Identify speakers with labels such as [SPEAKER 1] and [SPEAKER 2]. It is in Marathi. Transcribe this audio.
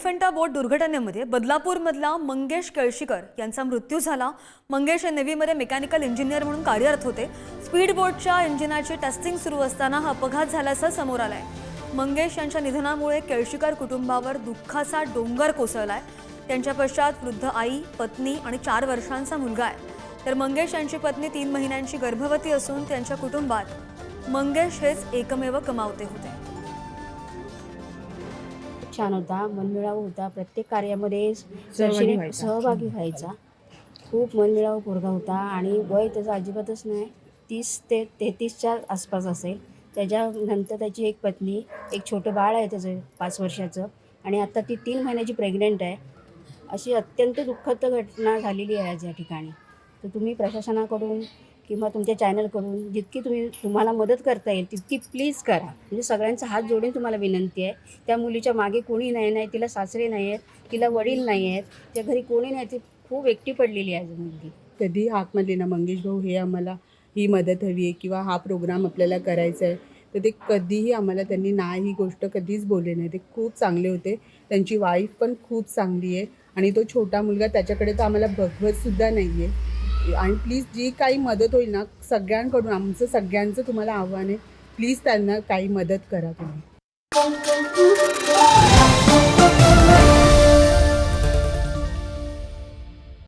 [SPEAKER 1] एलिफंटा बोट दुर्घटनेमध्ये बदलापूरमधला मंगेश केळशीकर यांचा मृत्यू झाला। मंगेश हे नेव्हीमध्ये मेकॅनिकल इंजिनियर म्हणून कार्यरत होते। स्पीड बोटच्या इंजिनाची टेस्टिंग सुरू असताना हा अपघात झाल्याचं समोर आलंय। मंगेश यांच्या निधनामुळे केळशीकर कुटुंबावर दुःखाचा डोंगर कोसळलाय। त्यांच्या पश्चात वृद्ध आई, पत्नी आणि 4 वर्षांचा मुलगा आहे। तर मंगेश यांची पत्नी 3 महिन्यांची गर्भवती असून त्यांच्या कुटुंबात मंगेश हेच एकमेव कमावते होते।
[SPEAKER 2] छान होता, मनमिळावू होता, प्रत्येक कार्यामध्ये सहभागी व्हायचा। खूप मनमिळावू पोरगा होता आणि वय त्याचं अजिबातच नाही, 30 ते 33च्या आसपास असेल। त्याच्यानंतर त्याची एक पत्नी, एक छोटं बाळ आहे त्याचं 5 वर्षाचं आणि आता ती 3 महिन्याची प्रेग्नंट आहे। अशी अत्यंत दुःखद घटना झालेली आहे आज या ठिकाणी। तर तुम्ही प्रशासनाकडून किंवा तुमच्या चॅनलकडून जितकी तुम्हाला मदत करता येईल तितकी प्लीज करा। म्हणजे सगळ्यांचा हात जोडून तुम्हाला विनंती आहे। त्या मुलीच्या मागे कोणी नाही, तिला सासरे नाही आहेत, तिला वडील नाही आहेत, त्या घरी कोणी नाही, ती खूप एकटी पडलेली आहे मुलगी।
[SPEAKER 3] कधी हाक मारली ना, मंगेश भाऊ हे आम्हाला ही मदत हवी आहे किंवा हा प्रोग्राम आपल्याला करायचा आहे, तर ते कधीही आम्हाला त्यांनी नाही ही गोष्ट कधीच बोलले नाही। ते खूप चांगले होते। त्यांची वाईफ पण खूप चांगली आहे आणि तो छोटा मुलगा त्याच्याकडे तर आम्हाला बघवतसुद्धा नाही आहे। आणि प्लीज जी काही मदत होईल ना, सगळ्यांकडून आमचं सगळ्यांचं तुम्हाला आव्हान आहे, प्लीज त्यांना काही मदत करा तुम्ही।